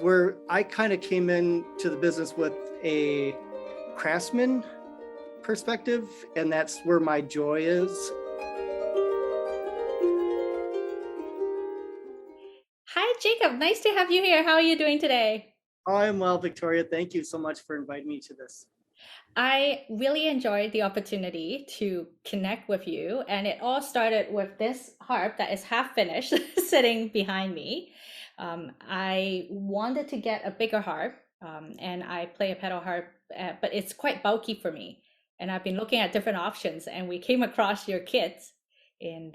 where I kind of came into the business with a craftsman perspective, and that's where my joy is. Hi, Jacob. Nice to have you here. How are you doing today? I'm well, Victoria. Thank you so much for inviting me to this. I really enjoyed the opportunity to connect with you, and it all started with this harp that is half finished sitting behind me. I wanted to get a bigger harp, and I play a pedal harp, but it's quite bulky for me. And I've been looking at different options, and we came across your kits in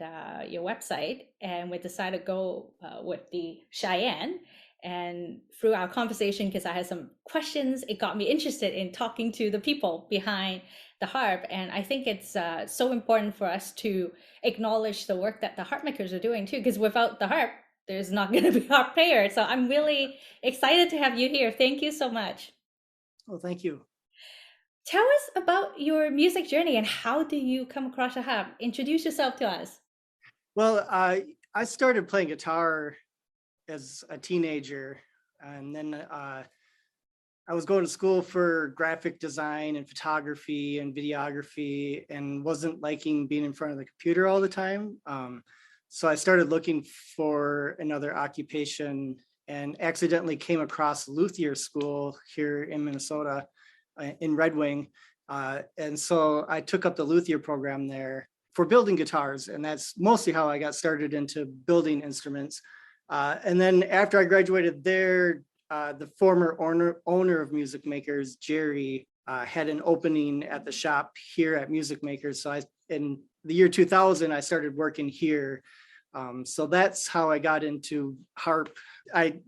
your website, and we decided to go with the Cheyenne. And through our conversation, because I had some questions, it got me interested in talking to the people behind the harp. And I think it's so important for us to acknowledge the work that the harp makers are doing too, because without the harp, there's not going to be harp player. So I'm really excited to have you here. Thank you so much. Oh, thank you. Tell us about your music journey and how do you come across a harp? Introduce yourself to us. Well, I started playing guitar as a teenager, and then I was going to school for graphic design and photography and videography, and wasn't liking being in front of the computer all the time. So I started looking for another occupation and accidentally came across Luthier School here in Minnesota, in Red Wing. And so I took up the Luthier program there for building guitars. And that's mostly how I got started into building instruments. And then after I graduated there, the former owner of Music Makers, Jerry, had an opening at the shop here at Music Makers. So in the year 2000, I started working here. So that's how I got into harp. I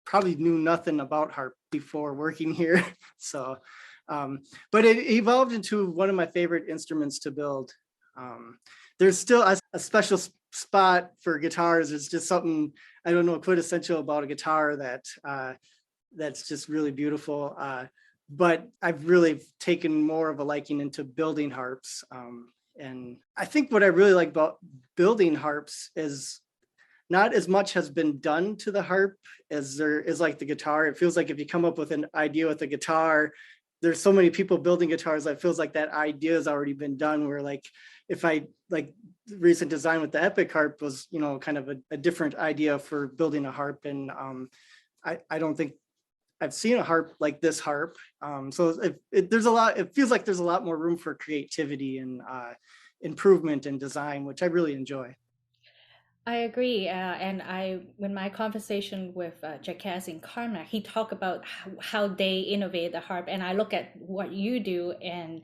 probably knew nothing about harp before working here. So, but it evolved into one of my favorite instruments to build. There's still a special spot for guitars. It's just something, I don't know, quintessential about a guitar that's just really beautiful. But I've really taken more of a liking into building harps. And I think what I really like about building harps is not as much has been done to the harp as there is like the guitar. It feels like if you come up with an idea with a guitar, there's so many people building guitars that feels like that idea has already been done. Where like if I like recent design with the Epic harp was, kind of a different idea for building a harp. And I don't think I've seen a harp like this harp. So there's a lot, it feels like there's a lot more room for creativity and improvement and design, which I really enjoy. I agree, and when my conversation with Jack Cass in Carmack, he talked about how they innovate the harp, and I look at what you do and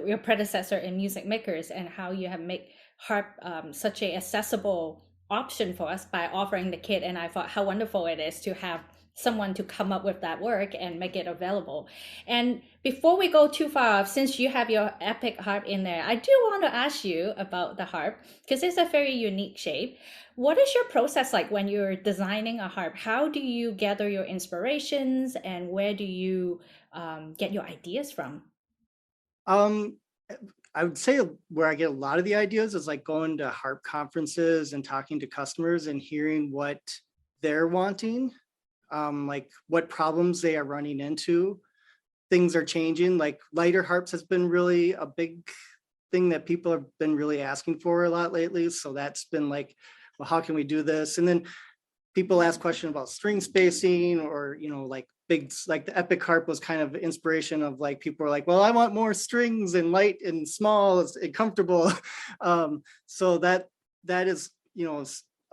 your predecessor in Music Makers, and how you have made harp such a accessible option for us by offering the kit. And I thought how wonderful it is to have someone to come up with that work and make it available. And before we go too far, since you have your Epic harp in there, I do want to ask you about the harp because it's a very unique shape. What is your process like when you're designing a harp? How do you gather your inspirations and where do you get your ideas from? Um, I would say where I get a lot of the ideas is like going to harp conferences and talking to customers and hearing what they're wanting, like what problems they are running into. Things are changing. Like lighter harps has been really a big thing that people have been really asking for a lot lately. So that's been like, well, how can we do this? And then people ask questions about string spacing, or like big, like the Epic harp was kind of inspiration of like people are like, well, I want more strings and light and small and comfortable. So that is,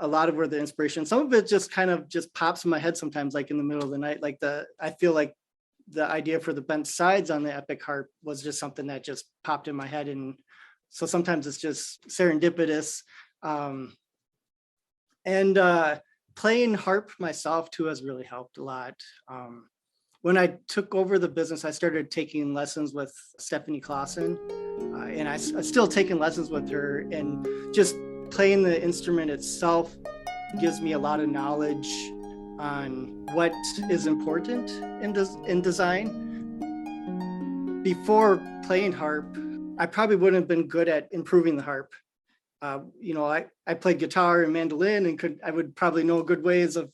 a lot of where the inspiration, some of it just kind of just pops in my head sometimes, like in the middle of the night. Like I feel like the idea for the bent sides on the Epic harp was just something that just popped in my head. And so sometimes it's just serendipitous. Um, and Playing harp myself too has really helped a lot. When I took over the business, I started taking lessons with Stephanie Clausen, and I still taking lessons with her. And just playing the instrument itself gives me a lot of knowledge on what is important in design. Before playing harp, I probably wouldn't have been good at improving the harp. I played guitar and mandolin and I would probably know good ways of,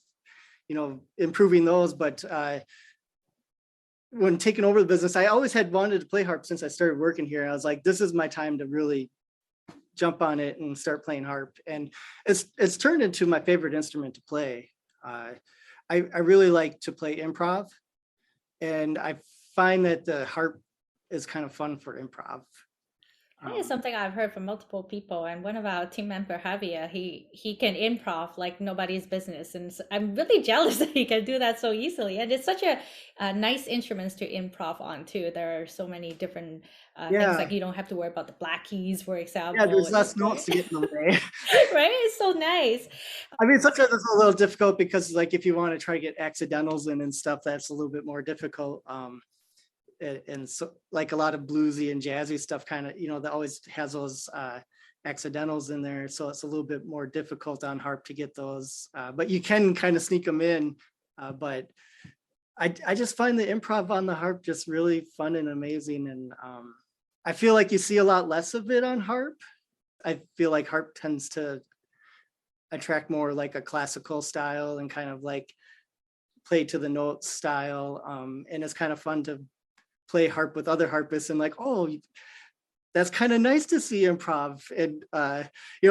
improving those. But when taking over the business, I always had wanted to play harp since I started working here. I was like, this is my time to really jump on it and start playing harp. And it's turned into my favorite instrument to play. Uh, I really like to play improv, and I find that the harp is kind of fun for improv. That is Um, something I've heard from multiple people, and one of our team member Javier, he can improv like nobody's business, and I'm really jealous that he can do that so easily. And it's such a nice instruments to improv on too. There are so many different things, yeah, like you don't have to worry about the black keys, for yeah, example. there's And less it's notes right, to get in the way. right? It's so nice. I mean, sometimes it's a little difficult because, like, if you want to try to get accidentals in and stuff, that's a little bit more difficult. And so, like, a lot of bluesy and jazzy stuff, kind of, that always has those accidentals in there. So it's a little bit more difficult on harp to get those, but you can kind of sneak them in. But I just find the improv on the harp just really fun and amazing. And I feel like you see a lot less of it on harp. I feel like harp tends to attract more like a classical style and kind of like play to the notes style. And it's kind of fun to play harp with other harpists and like, oh, that's kind of nice to see improv. And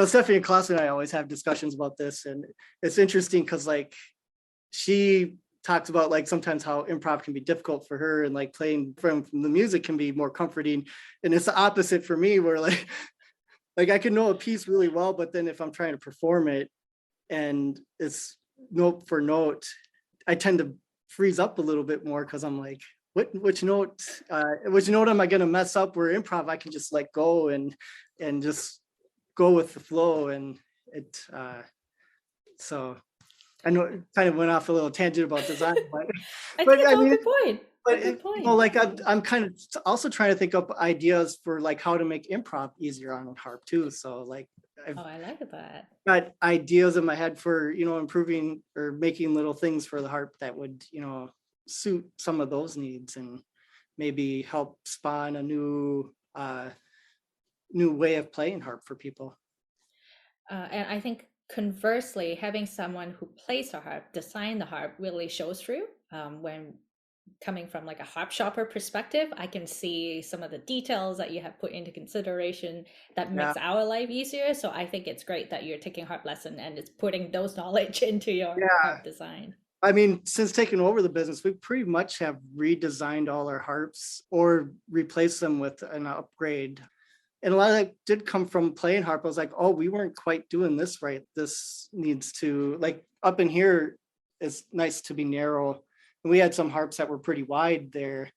Stephanie Clausen and I always have discussions about this, and it's interesting because like she talks about like sometimes how improv can be difficult for her, and like playing from the music can be more comforting. And it's the opposite for me, where like I can know a piece really well, but then if I'm trying to perform it and it's note for note, I tend to freeze up a little bit more because I'm like, which note am I gonna mess up? Where improv, I can just let go and just go with the flow. And it so I know it kind of went off a little tangent about design, but I think but it's I all a mean, good point. A but good it, point. like I'm kind of also trying to think up ideas for like how to make improv easier on harp too. So like I've Oh, I like that. got ideas in my head for improving or making little things for the harp that would suit some of those needs, and maybe help spawn a new way of playing harp for people. And I think conversely, having someone who plays the harp, design the harp, really shows through. When coming from like a harp shopper perspective, I can see some of the details that you have put into consideration that Yeah, makes our life easier. So I think it's great that you're taking harp lesson and it's putting those knowledge into your yeah. harp design. I mean, since taking over the business, we pretty much have redesigned all our harps or replaced them with an upgrade. And a lot of that did come from playing harp. I was like, oh, we weren't quite doing this right. This needs to, like, up in here, it's nice to be narrow. And we had some harps that were pretty wide there,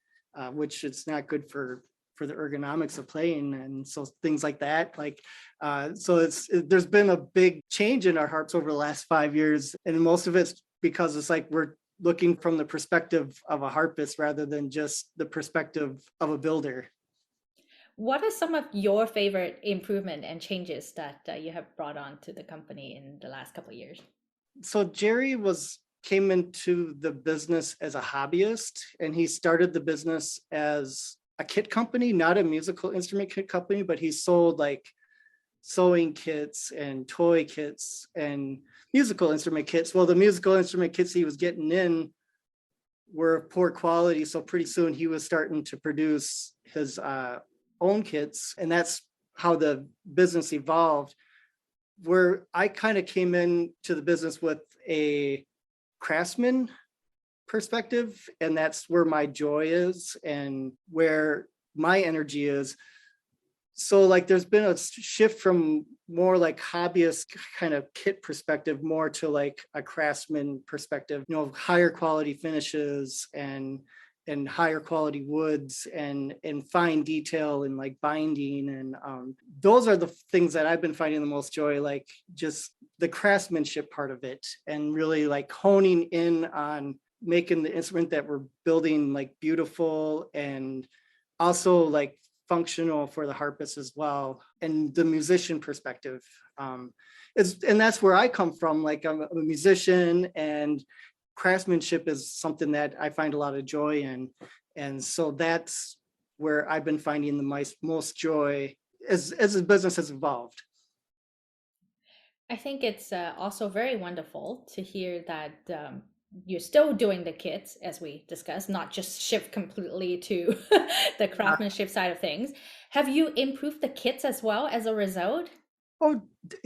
which it's not good for the ergonomics of playing. And so things like that, like, there's been a big change in our harps over the last 5 years. And most of it's because it's like we're looking from the perspective of a harpist rather than just the perspective of a builder. What are some of your favorite improvement and changes that you have brought on to the company in the last couple of years? So Jerry came into the business as a hobbyist, and he started the business as a kit company, not a musical instrument kit company, but he sold like sewing kits and toy kits and musical instrument kits. Well, the musical instrument kits he was getting in were of poor quality, so pretty soon he was starting to produce his own kits, and that's how the business evolved. Where I kind of came into the business with a craftsman perspective, and that's where my joy is and where my energy is. So like there's been a shift from more like hobbyist kind of kit perspective more to like a craftsman perspective, higher quality finishes and higher quality woods and fine detail and like binding. And those are the things that I've been finding the most joy, like just the craftsmanship part of it, and really like honing in on making the instrument that we're building like beautiful and also like functional for the harpist as well, and the musician perspective. And that's where I come from. Like I'm a musician, and craftsmanship is something that I find a lot of joy in. And so that's where I've been finding the most joy as the business has evolved. I think it's also very wonderful to hear that you're still doing the kits as we discussed, not just shift completely to the craftsmanship side of things. Have you improved the kits as well as a result? Oh,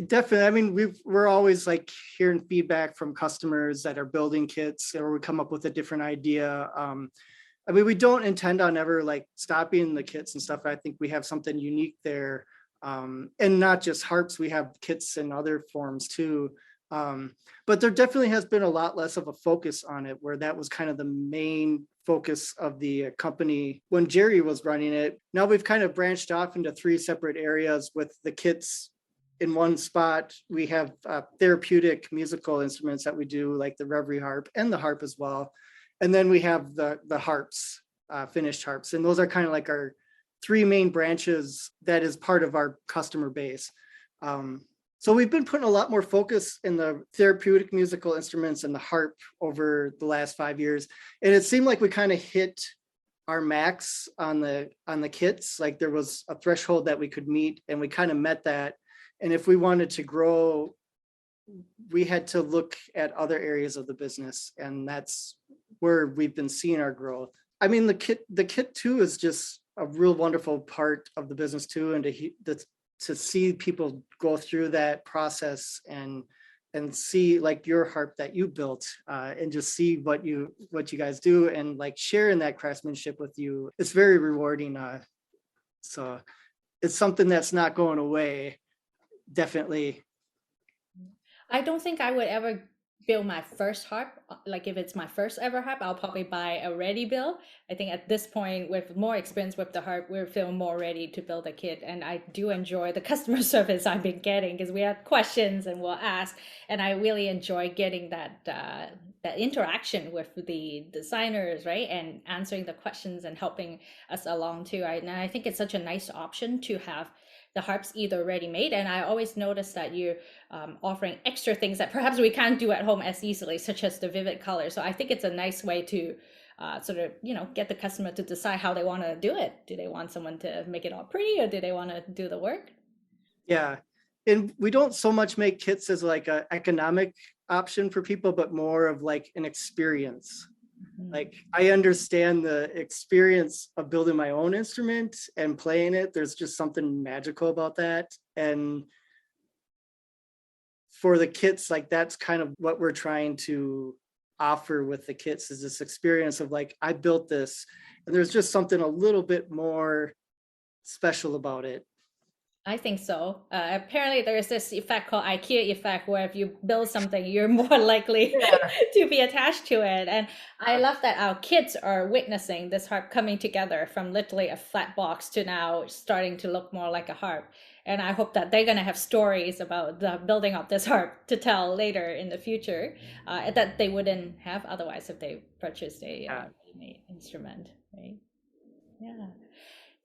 definitely. I mean, we're always like hearing feedback from customers that are building kits, or we come up with a different idea. I mean, we don't intend on ever like stopping the kits and stuff. I think we have something unique there. And not just harps, we have kits in other forms too. But there definitely has been a lot less of a focus on it, where that was kind of the main focus of the company when Jerry was running it. Now we've kind of branched off into three separate areas with the kits in one spot. We have therapeutic musical instruments that we do, like the Reverie harp and the harp as well. And then we have the harps, finished harps. And those are kind of like our three main branches that is part of our customer base. So we've been putting a lot more focus in the therapeutic musical instruments and the harp over the last 5 years. And it seemed like we kind of hit our max on the kits. Like there was a threshold that we could meet, and we kind of met that. And if we wanted to grow, we had to look at other areas of the business, and that's where we've been seeing our growth. I mean, the kit too is just a real wonderful part of the business too, and to see people go through that process and see like your harp that you built, and just see what you guys do, and like sharing that craftsmanship with you. It's very rewarding. So it's something that's not going away. Definitely. I don't think I would ever build my first harp. Like if it's my first ever harp, I'll probably buy a ready build. I think at this point, with more experience with the harp, we're feeling more ready to build a kit. And I do enjoy the customer service I've been getting, because we have questions and we'll ask, and I really enjoy getting that interaction with the designers, right, and answering the questions and helping us along too. And I think it's such a nice option to have the harps either ready made, and I always notice that you're offering extra things that perhaps we can't do at home as easily, such as the vivid color. So I think it's a nice way to sort of, get the customer to decide how they want to do it. Do they want someone to make it all pretty, or do they want to do the work? Yeah. And we don't so much make kits as like a economic option for people, but more of like an experience. Like I understand the experience of building my own instrument and playing it. There's just something magical about that. And for the kits, like that's kind of what we're trying to offer with the kits, is this experience of like, I built this, and there's just something a little bit more special about it. I think so. Apparently, there's this effect called IKEA effect, where if you build something, you're more likely Yeah. to be attached to it. And I love that our kids are witnessing this harp coming together from literally a flat box to now starting to look more like a harp. And I hope that they're going to have stories about the building of this harp to tell later in the future, that they wouldn't have otherwise if they purchased a Yeah. ready-made instrument, right? Yeah.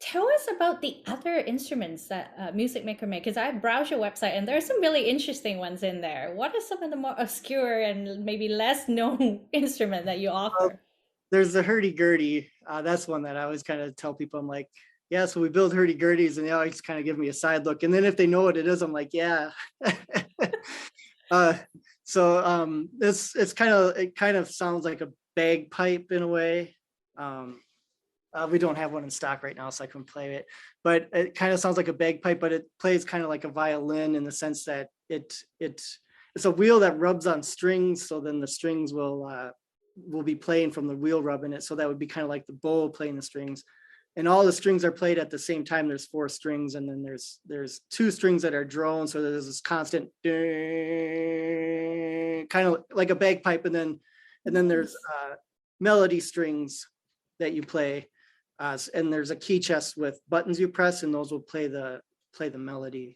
Tell us about the other instruments that Music Maker make, because I browsed your website and there are some really interesting ones in there. What are some of the more obscure and maybe less known instrument that you Well, offer? there's the hurdy-gurdy. That's one that I always kind of tell people. I'm like, yeah, so we build hurdy-gurdies, and they always kind of give me a side look. And then if they know what it is, I'm like, yeah. uh, it's it kind of sounds like a bagpipe in a way. Um, we don't have one in stock right now, so I can play it. But it kind of sounds like a bagpipe, but it plays kind of like a violin in the sense that it's a wheel that rubs on strings. So then the strings will be playing from the wheel rubbing it. So that would be kind of like the bow playing the strings. And all the strings are played at the same time. There's four strings, and then there's two strings that are drone. So there's this constant kind of like a bagpipe, and then there's Nice. melody strings that you play, and there's a key chest with buttons you press, and those will play the melody.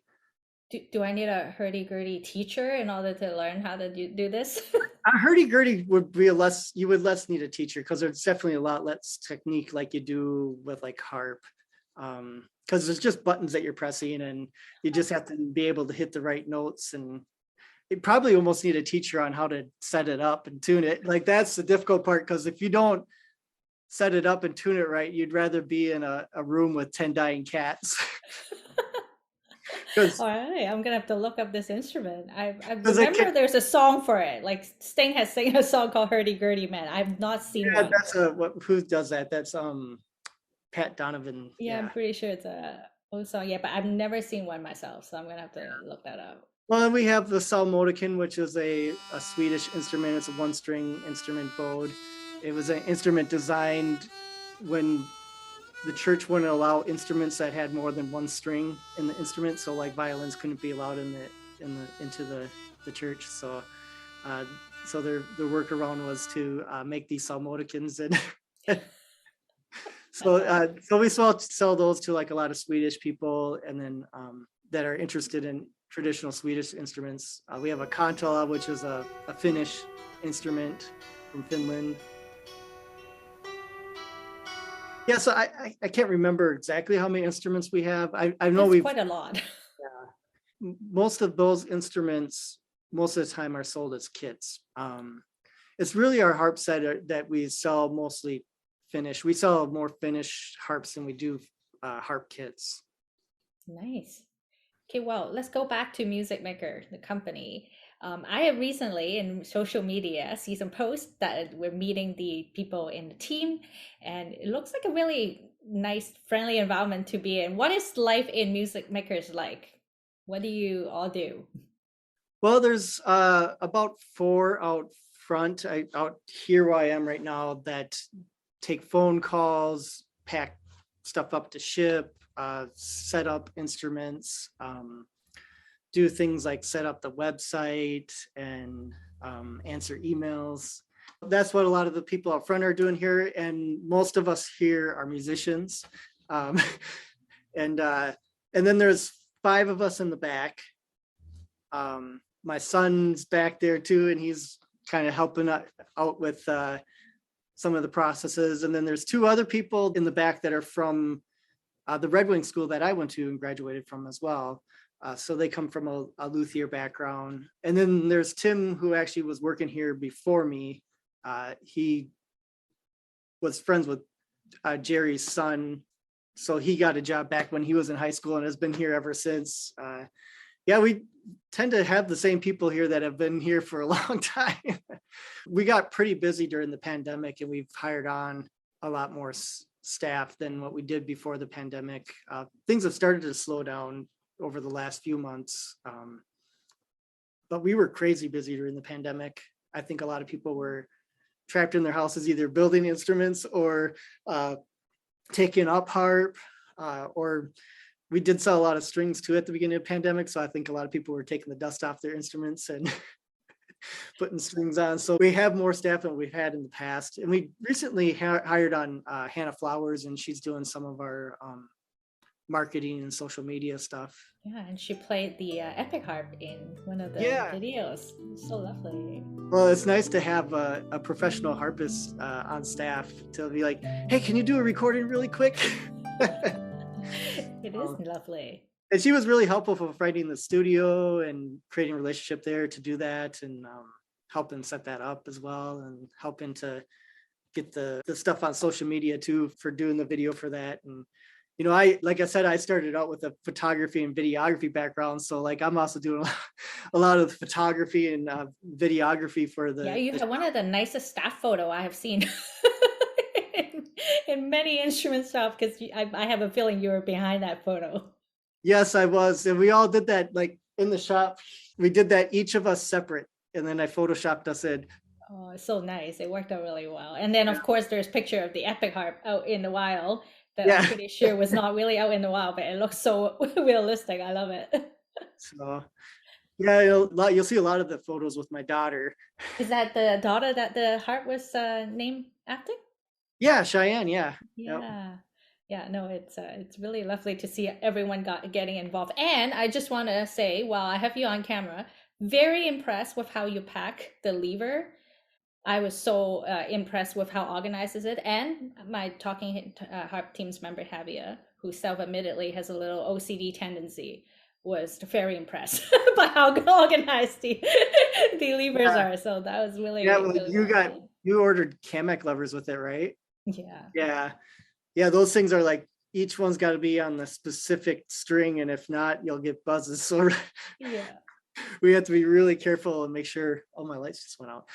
Do I need a hurdy-gurdy teacher in order to learn how to do this? A hurdy-gurdy would be you would less need a teacher, because there's definitely a lot less technique like you do with like harp. Because there's just buttons that you're pressing, and you just have to be able to hit the right notes, and you probably almost need a teacher on how to set it up and tune it. Like that's the difficult part, because if you don't set it up and tune it right, you'd rather be in a room with 10 dying cats. because All right, I'm gonna have to look up this instrument. I I remember can't. there's a song for it. Like Sting has sang a song called Hurdy Gurdy Man. I've not seen Yeah, one. that's who does that? That's Pat Donovan. Yeah, I'm Yeah. pretty sure it's a old song. Yeah, but I've never seen one myself, so I'm gonna have to look that up. Well, and we have the Salmodican, which is a Swedish instrument. It's a one-string instrument bowed. It was an instrument designed when the church wouldn't allow instruments that had more than one string in the instrument. So like violins couldn't be allowed into the church. Uh, so their workaround was to make these Salmodicans, and That's awesome. so we sell those to like a lot of Swedish people, and then that are interested in traditional Swedish instruments. We have a Kantala, which is a Finnish instrument from Finland. Yeah, so I can't remember exactly how many instruments we have. I know It's we've quite a lot. most of those instruments most of the time are sold as kits. It's really our harp set that we sell mostly Finnish. We sell more Finnish harps than we do harp kits. Nice. Okay, well, let's go back to Music Maker, the company. I have recently in social media see some posts that we're meeting the people in the team, and it looks like a really nice, friendly environment to be in. What is life in Music Makers like? What do you all do? Well, there's about four out front, out here where I am right now, that take phone calls, pack stuff up to ship, set up instruments, do things like set up the website and answer emails. That's what a lot of the people up front are doing here, and most of us here are musicians. Um, and then there's five of us in the back. My son's back there too, and he's kind of helping out with some of the processes. And then there's two other people in the back that are from the Red Wing school that I went to and graduated from as well. So they come from a luthier background. And then there's Tim, who actually was working here before me. He was friends with Jerry's son. So he got a job back when he was in high school and has been here ever since. Yeah, we tend to have the same people here that have been here for a long time. We got pretty busy during the pandemic, and we've hired on a lot more staff than what we did before the pandemic. Things have started to slow down over the last few months, but we were crazy busy during the pandemic. I think a lot of people were trapped in their houses, either building instruments or taking up harp, or we did sell a lot of strings too at the beginning of the pandemic. So I think a lot of people were taking the dust off their instruments and putting strings on. So we have more staff than we've had in the past. And we recently hired on Hannah Flowers, and she's doing some of our marketing and social media stuff. Yeah, and she played the epic harp in one of the Yeah. videos. So lovely. Well, it's nice to have a professional harpist on staff to be like, hey, can you do a recording really quick? It is lovely. And she was really helpful for finding the studio and creating a relationship there to do that, and helping set that up as well, and helping to get the stuff on social media too for doing the video for that. And like I said, I started out with a photography and videography background, so like I'm also doing a lot of photography and videography for Yeah, you have one of the nicest staff photo I have seen in many instrument shops, because I have a feeling you were behind that photo. Yes, I was, and we all did that like in the shop. We did that, each of us separate, and then I photoshopped us in. Oh, it's so nice. It worked out really well. And then, of course, there's picture of the epic harp out in the wild that I'm Yeah. pretty sure was not really out in the wild, but it looks so realistic. I love it. So yeah, you'll see a lot of the photos with my daughter. Is that the daughter that the harp was named after? Yeah, Cheyenne. Yeah. Yep. Yeah. Yeah, no, it's really lovely to see everyone getting involved. And I just want to say, while I have you on camera, very impressed with how you pack the lever. I was so impressed with how organized is it. And my talking harp team's member Javier, who self-admittedly has a little OCD tendency, was very impressed by how organized the levers are. So that was really, Yeah, really you ordered Kamek levers with it, right? yeah. Yeah. Yeah, those things are like each one's got to be on the specific string, and if not, you'll get buzzes. So Yeah. we have to be really careful and make sure. Oh, my lights just went out.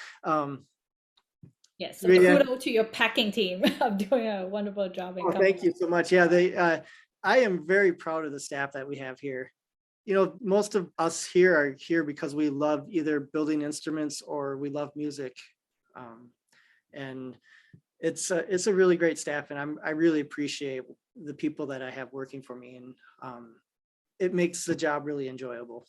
Yes. So But yeah, kudos to your packing team of doing a wonderful job in oh, coming thank up. you so much. Yeah, I am very proud of the staff that we have here. You know, most of us here are here because we love either building instruments or we love music. Um, and it's a really great staff, and I really appreciate the people that I have working for me, and it makes the job really enjoyable.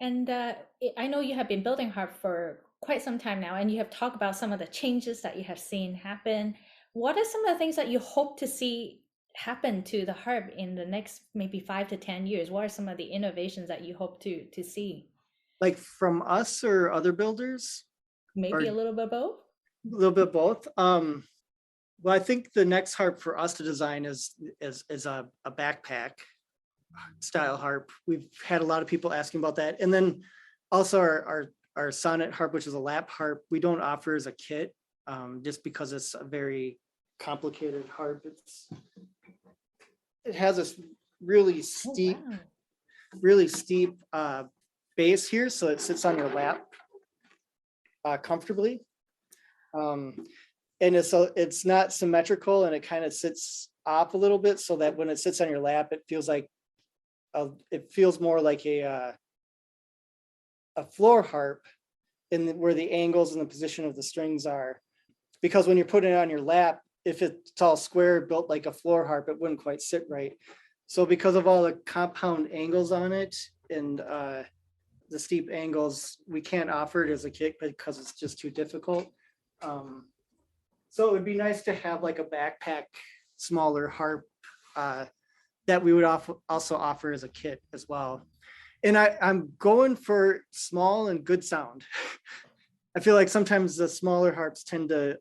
And I know you have been building harp for quite some time now, and you have talked about some of the changes that you have seen happen. What are some of the things that you hope to see happen to the harp in the next maybe 5 to 10 years? What are some of the innovations that you hope to see? Like from us or other builders, or Maybe a a little bit of both? little bit both. Well, I think the next harp for us to design is a backpack style harp. We've had a lot of people asking about that. And then also our sonnet harp, which is a lap harp, we don't offer as a kit, just because it's a very complicated harp. It has this really Oh, steep, wow. really steep base here, so it sits on your lap comfortably. And it's not symmetrical, and it kind of sits off a little bit, so that when it sits on your lap, it feels like it feels more like a floor harp where the angles and the position of the strings are. Because when you're putting it on your lap, if it's all square built like a floor harp, it wouldn't quite sit right. So because of all the compound angles on it and the steep angles, we can't offer it as a kit because it's just too difficult. So it would be nice to have like a backpack, smaller harp that we would also offer as a kit as well. And I'm going for small and good sound. I feel like sometimes the smaller harps tend to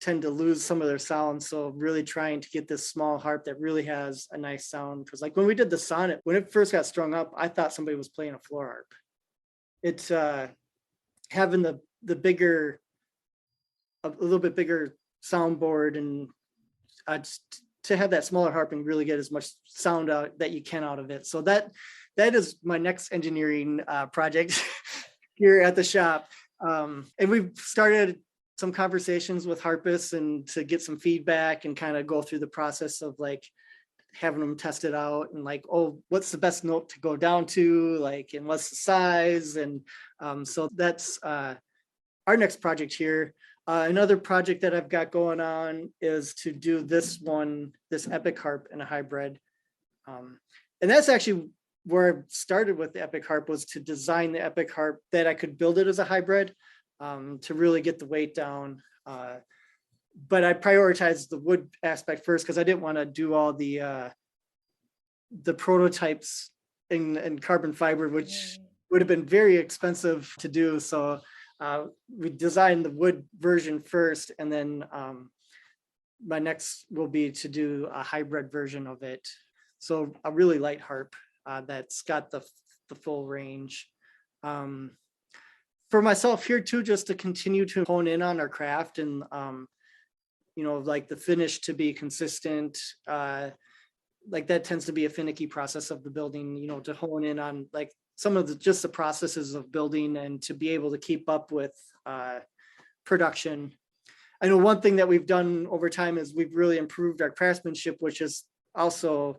lose some of their sound. So really trying to get this small harp that really has a nice sound. Because like when we did the sonnet, when it first got strung up, I thought somebody was playing a floor harp. It's having the bigger, a little bit bigger soundboard, and to have that smaller harp and really get as much sound out that you can out of it. So that is my next engineering project here at the shop. And we've started some conversations with harpists and to get some feedback and kind of go through the process of like having them test it out and like, oh, what's the best note to go down to, like, and what's the size. And so that's our next project here. Another project that I've got going on is to do this Epic harp in a hybrid. And that's actually where I started with the Epic harp, was to design the Epic harp that I could build it as a hybrid, to really get the weight down. But I prioritized the wood aspect first because I didn't want to do all the prototypes in carbon fiber, which would have been very expensive to do. So we designed the wood version first, and then my next will be to do a hybrid version of it. So a really light harp that's got the full range. For myself here too, just to continue to hone in on our craft and like the finish to be consistent. Like that tends to be a finicky process of the building, to hone in on like some of the processes of building and to be able to keep up with production. I know one thing that we've done over time is we've really improved our craftsmanship, which has also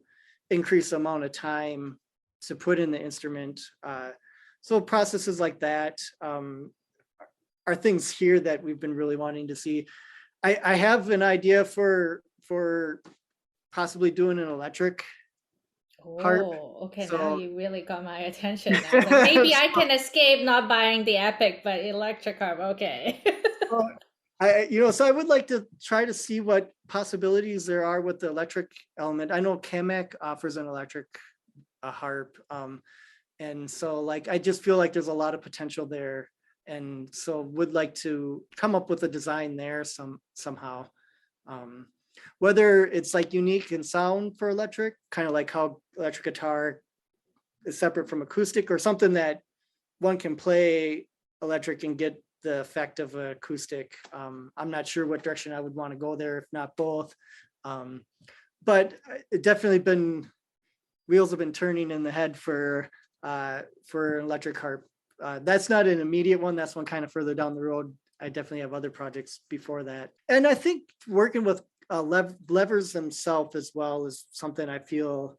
increased the amount of time to put in the instrument. So processes like that are things here that we've been really wanting to see. I have an idea for possibly doing an electric harp. Oh, okay. Now So you really got my attention now. Then maybe I can escape not buying the Epic, but electric harp. Okay. so I would like to try to see what possibilities there are with the electric element. I know Camac offers an electric harp. And so like, I just feel like there's a lot of potential there. And so would like to come up with a design there somehow. Whether it's like unique in sound for electric, kind of like how electric guitar is separate from acoustic, or something that one can play electric and get the effect of acoustic. I'm not sure what direction I would want to go there, if not both. Um, but it definitely been wheels have been turning in the head for an electric harp. That's not an immediate one. That's one kind of further down the road. I definitely have other projects before that. And I think working with levers themselves as well is something I feel,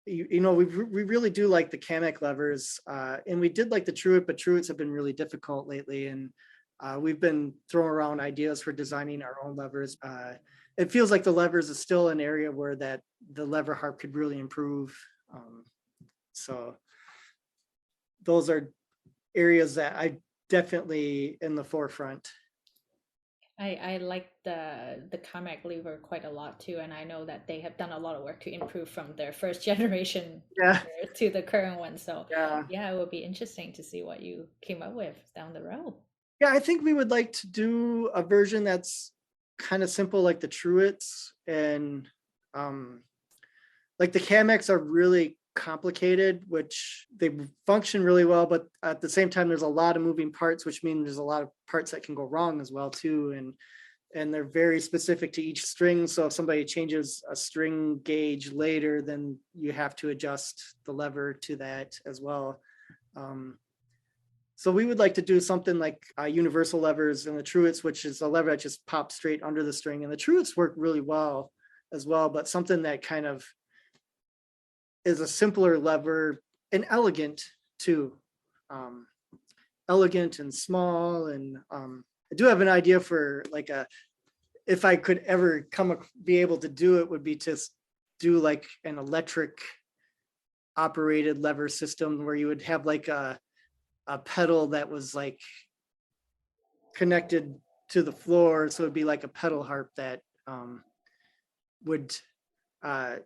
we really do like the Kamek levers, and we did like the Truett, but Truetts have been really difficult lately. And we've been throwing around ideas for designing our own levers. It feels like the levers is still an area where that the lever harp could really improve. So those are areas that I definitely in the forefront. I like the Carmack lever quite a lot too, and I know that they have done a lot of work to improve from their first generation Yeah, lever to the current one. So yeah, yeah, it will be interesting to see what you came up with down the road. yeah. I think we would like to do a version that's kind of simple, like the Truitts, and um, like the Camex are really complicated, which they function really well, but at the same time, there's a lot of moving parts, which means there's a lot of parts that can go wrong as well too. And they're very specific to each string. So if somebody changes a string gauge later, then you have to adjust the lever to that as well. Um, so we would like to do something like universal levers and the Truitts, which is a lever that just pops straight under the string. And the Truitts work really well as well, but something that kind of is a simpler lever and elegant too. Um, Elegant and small. And I do have an idea for like if I could ever be able to do it, would be to do like an electric operated lever system where you would have like a pedal that was like connected to the floor. So it'd be like a pedal harp that would uh,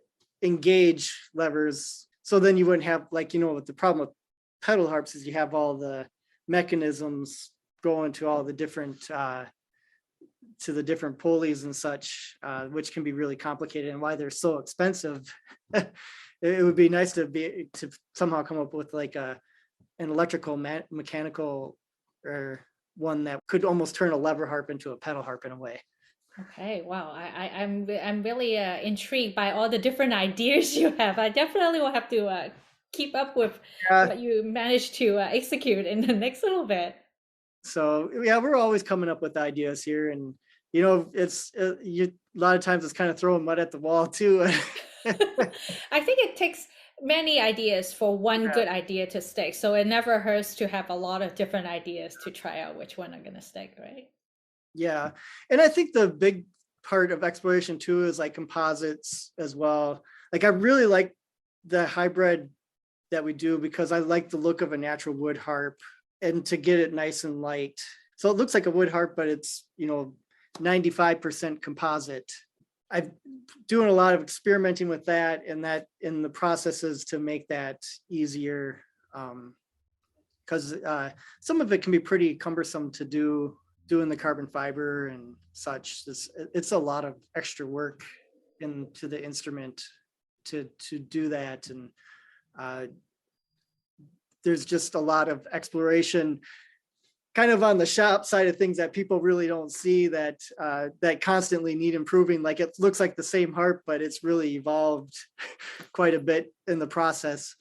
engage levers. So then you wouldn't have like, what the problem with pedal harps is, you have all the mechanisms going to all the different to the different pulleys and such, which can be really complicated, and why they're so expensive. It would be nice to somehow come up with like an electrical mechanical or one that could almost turn a lever harp into a pedal harp in a way. Okay, wow. I'm really intrigued by all the different ideas you have. I definitely will have to keep up with Yeah. what you managed to execute in the next little bit. So yeah, we're always coming up with ideas here, and it's a lot of times it's kind of throwing mud at the wall too. I think it takes many ideas for one good idea to stick. So it never hurts to have a lot of different ideas to try out which one are gonna stick, right? Yeah. And I think the big part of exploration too is like composites as well. Like I really like the hybrid that we do because I like the look of a natural wood harp, and to get it nice and light. So it looks like a wood harp, but it's, 95% composite. I'm doing a lot of experimenting with that, and that in the processes to make that easier. Because some of it can be pretty cumbersome to do, doing the carbon fiber and such. It's a lot of extra work into the instrument to do that. And there's just a lot of exploration kind of on the shop side of things that people really don't see, that that constantly need improving. Like it looks like the same harp, but it's really evolved quite a bit in the process.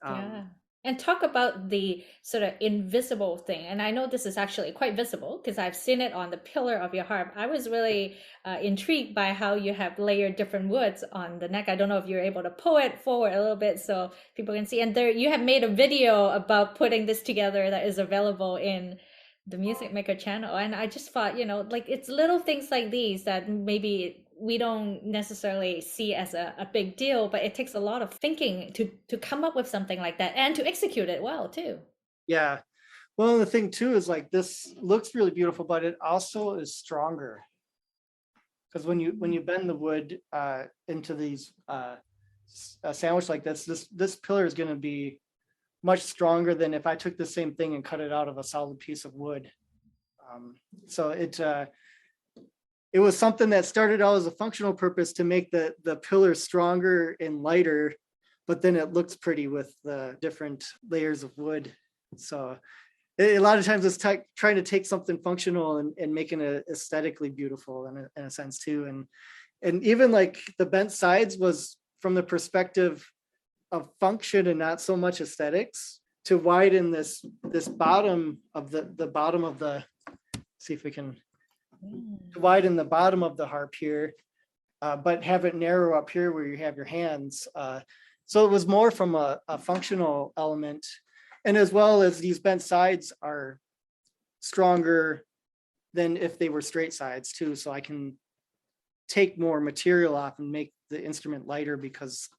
Yeah. And talk about the sort of invisible thing. And I know this is actually quite visible because I've seen it on the pillar of your harp. I was really intrigued by how you have layered different woods on the neck. I don't know if you're able to pull it forward a little bit so people can see. And there you have made a video about putting this together that is available in the Music Maker channel. And I just thought, like it's little things like these that maybe we don't necessarily see as a big deal, but it takes a lot of thinking to come up with something like that and to execute it well too. Yeah. Well, the thing too is like this looks really beautiful, but it also is stronger, because when you bend the wood into these a sandwich like this pillar is going to be much stronger than if I took the same thing and cut it out of a solid piece of wood. So it was something that started out as a functional purpose to make the pillar stronger and lighter, but then it looks pretty with the different layers of wood. So a lot of times it's trying to take something functional and making it aesthetically beautiful in a sense too. And even like the bent sides was from the perspective of function and not so much aesthetics, to widen this bottom of the bottom of the, see if we can Mm. widen the bottom of the harp here, but have it narrow up here where you have your hands. So it was more from a functional element, and as well as these bent sides are stronger than if they were straight sides too. So I can take more material off and make the instrument lighter because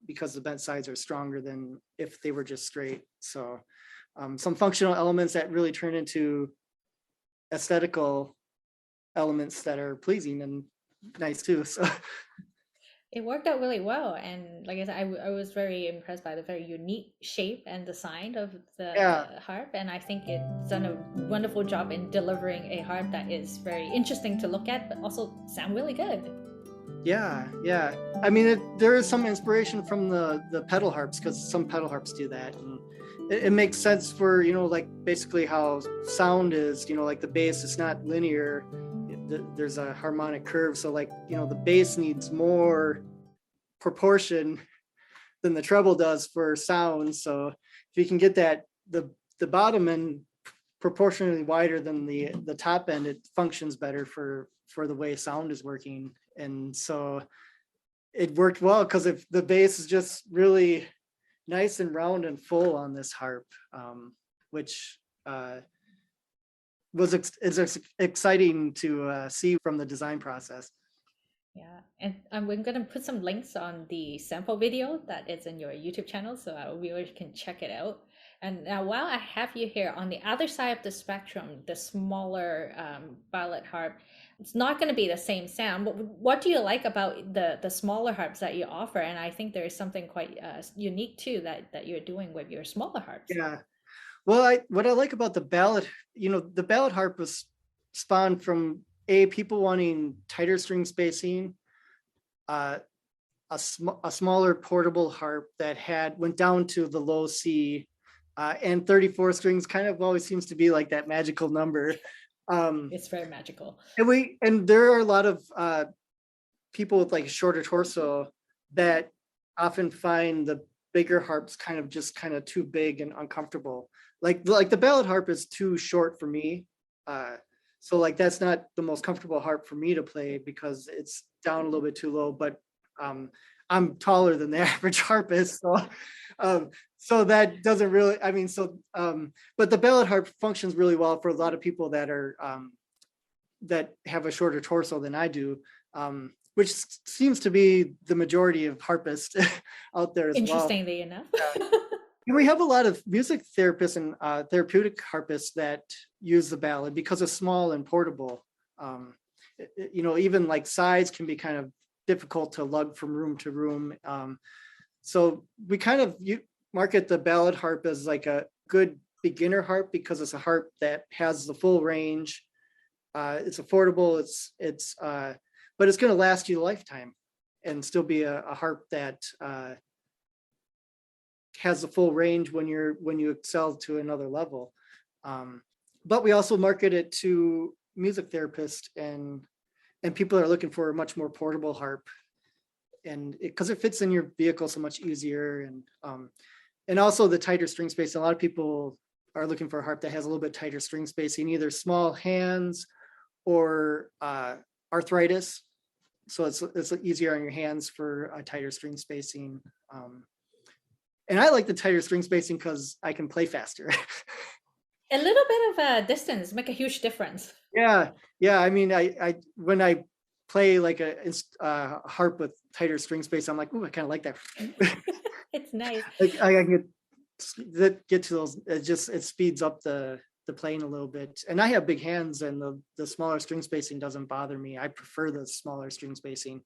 the bent sides are stronger than if they were just straight. So some functional elements that really turn into aesthetical elements that are pleasing and nice too. So It worked out really well, and like I said, I was very impressed by the very unique shape and design of yeah, the harp, and I think it's done a wonderful job in delivering a harp that is very interesting to look at, but also sound really good. yeah. I mean, there is some inspiration from the pedal harps because some pedal harps do that, and it makes sense for, like basically how sound is. Like the bass is not linear. There's a harmonic curve, so like the bass needs more proportion than the treble does for sound. So if you can get that the bottom end proportionally wider than the top end, it functions better for the way sound is working. And so it worked well because if the bass is just really nice and round and full on this harp, which is exciting to see from the design process. Yeah, and we're gonna put some links on the sample video that is in your YouTube channel, so our viewers can check it out. And now, while I have you here, on the other side of the spectrum, the smaller ballad harp, it's not going to be the same sound. But what do you like about the smaller harps that you offer? And I think there is something quite unique too that you're doing with your smaller harps. Yeah. Well, what I like about the ballad, the ballad harp was spawned from people wanting tighter string spacing, uh, a smaller portable harp that went down to the low C, and 34 strings kind of always seems to be like that magical number. It's very magical. And there are a lot of people with like shorter torso that often find the bigger harps kind of too big and uncomfortable. Like the ballad harp is too short for me. So like that's not the most comfortable harp for me to play because it's down a little bit too low, but I'm taller than the average harpist. So that doesn't really, I mean, but the ballad harp functions really well for a lot of people that are that have a shorter torso than I do, which seems to be the majority of harpists out there as well. Interestingly enough. And we have a lot of music therapists and therapeutic harpists that use the ballad because it's small and portable. Even like sides can be kind of difficult to lug from room to room. So we kind of market the ballad harp as like a good beginner harp because it's a harp that has the full range. It's affordable. But it's going to last you a lifetime and still be a harp that has the full range when you excel to another level. But we also market it to music therapists and people are looking for a much more portable harp, and because it fits in your vehicle so much easier, and also the tighter string space. A lot of people are looking for a harp that has a little bit tighter string spacing, either small hands or arthritis. So it's easier on your hands for a tighter string spacing. And I like the tighter string spacing because I can play faster. A little bit of a distance make a huge difference. Yeah. I mean, I when I play like a harp with tighter string space, I'm like, ooh, I kind of like that. It's nice. Like I can get to those. It speeds up the playing a little bit. And I have big hands, and the smaller string spacing doesn't bother me. I prefer the smaller string spacing.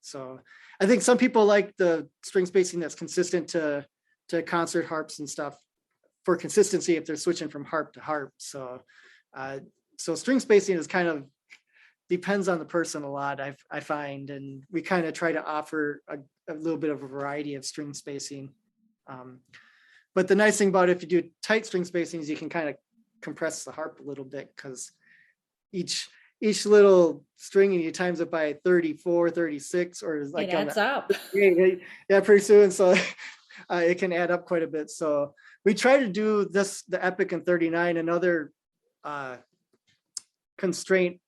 So I think some people like the string spacing that's consistent to concert harps and stuff for consistency if they're switching from harp to harp. So string spacing is kind of depends on the person a lot, I find, and we kind of try to offer a little bit of a variety of string spacing. But the nice thing about it, if you do tight string spacing, is you can kind of compress the harp a little bit because each each little string and you times it by 34, 36, or It like on adds the up. yeah, pretty soon. So it can add up quite a bit. So we try to do this, the Epic and 39. Another uh, constraint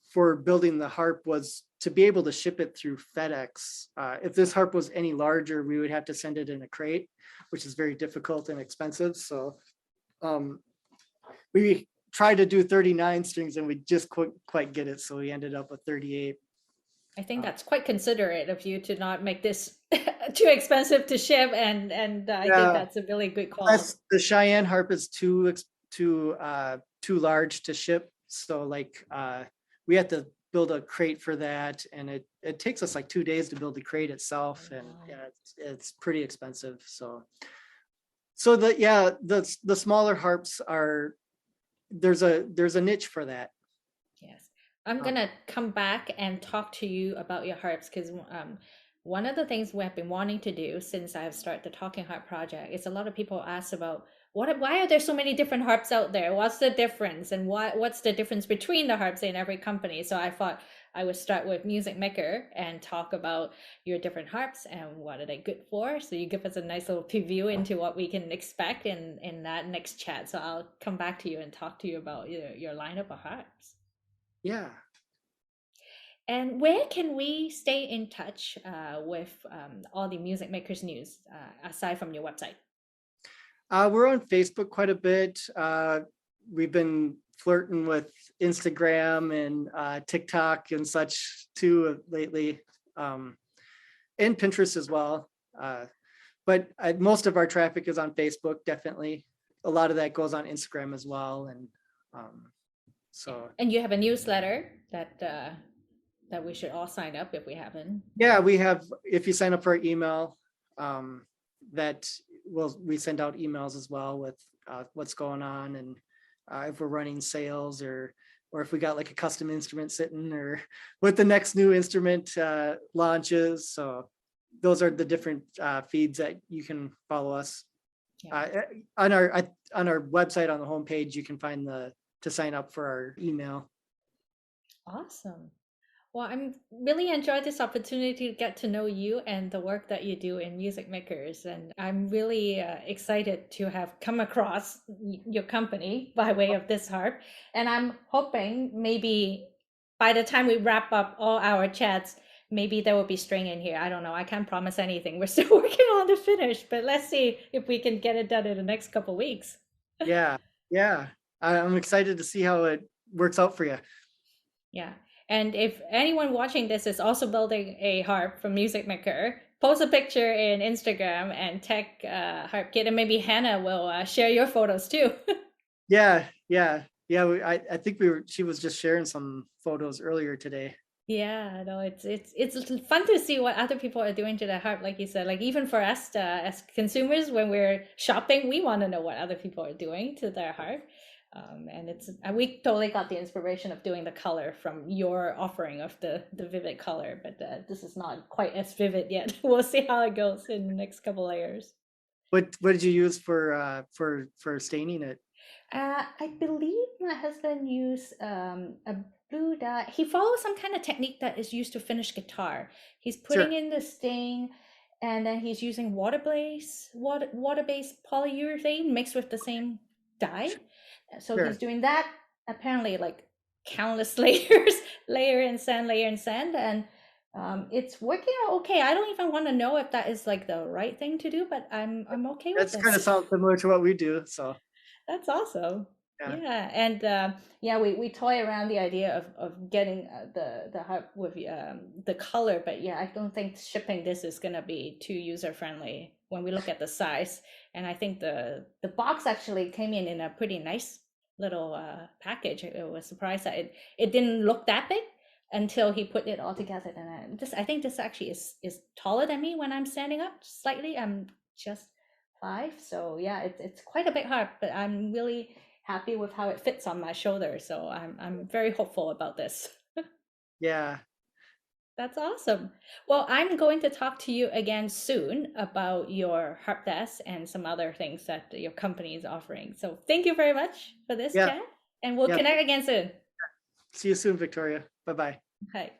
for building the harp was to be able to ship it through FedEx. If this harp was any larger, we would have to send it in a crate, which is very difficult and expensive. So um, we tried to do 39 strings and we just couldn't quite get it. So we ended up with 38. I think Uh, that's quite considerate of you to not make this too expensive to ship, and I think yeah, that's a really good call. plus the Cheyenne harp is too large to ship. So like we had to build a crate for that, and it takes us like 2 days to build the crate itself, and Wow. yeah, it's pretty expensive. So the smaller harps are there's a niche for that. Yes. I'm Um, gonna come back and talk to you about your harps because one of the things we have been wanting to do since I've started the Talking Harp project is a lot of people ask about why are there so many different harps out there? What's the difference? And what's the difference between the harps in every company? So I thought I would start with Music Maker and talk about your different harps and what are they good for. So you give us a nice little preview into what we can expect in that next chat. So I'll come back to you and talk to you about your lineup of harps. yeah. And where can we stay in touch with all the Music Makers news aside from your website? We're on Facebook quite a bit. We've been flirting with Instagram and TikTok and such too lately, and Pinterest as well. But most of our traffic is on Facebook, definitely. A lot of that goes on Instagram as well, and um, Yeah. so And you have a newsletter that we should all sign up if we haven't. yeah, we have. If you sign up for our email, um, that we send out emails as well with what's going on, and if we're running sales, or if we got like a custom instrument sitting, or what the next new instrument launches. So those are the different feeds that you can follow us. Yeah. On our website, on the homepage, you can find to sign up for our email. Awesome. Well, I'm really enjoyed this opportunity to get to know you and the work that you do in Music Makers, and I'm really excited to have come across your company by way of this harp. And I'm hoping maybe by the time we wrap up all our chats, maybe there will be string in here. I don't know. I can't promise anything. We're still working on the finish, but let's see if we can get it done in the next couple weeks. Yeah, yeah. I'm excited to see how it works out for you. Yeah. And if anyone watching this is also building a harp from Music Maker, post a picture in Instagram and tag Harp Kit, and maybe Hannah will share your photos too. Yeah, yeah, yeah. I think she was just sharing some photos earlier today. Yeah, no, it's fun to see what other people are doing to their harp, like you said. Like even for us as consumers, when we're shopping, we want to know what other people are doing to their harp. And we totally got the inspiration of doing the color from your offering of the vivid color, but this is not quite as vivid yet. We'll see how it goes in the next couple layers. What did you use for staining it? I believe my husband used a blue dye. He follows some kind of technique that is used to finish guitar. He's Sure, putting in the stain, and then he's using water-based polyurethane mixed with the same dye. So he's sure. doing that apparently like countless layers, layer and sand, and it's working out okay. I don't even want to know if that is like the right thing to do, but I'm okay with That's kind of this. sounds similar to what we do. So That's awesome. yeah, Yeah, and yeah, we toy around the idea of getting the harp with the color, but yeah, I don't think shipping this is gonna be too user friendly when we look at the size. And I think the box actually came in a pretty nice little package. I was surprised that it didn't look that big until he put it all together. And I think this actually is taller than me when I'm standing up slightly. I'm just 5, so yeah, it's quite a big harp, but I'm really happy with how it fits on my shoulder. So I'm very hopeful about this. yeah, That's awesome. Well, I'm going to talk to you again soon about your harp desk and some other things that your company is offering. So thank you very much for this yeah, chat, and we'll yeah. connect again soon. See you soon, Victoria. Bye bye. Okay.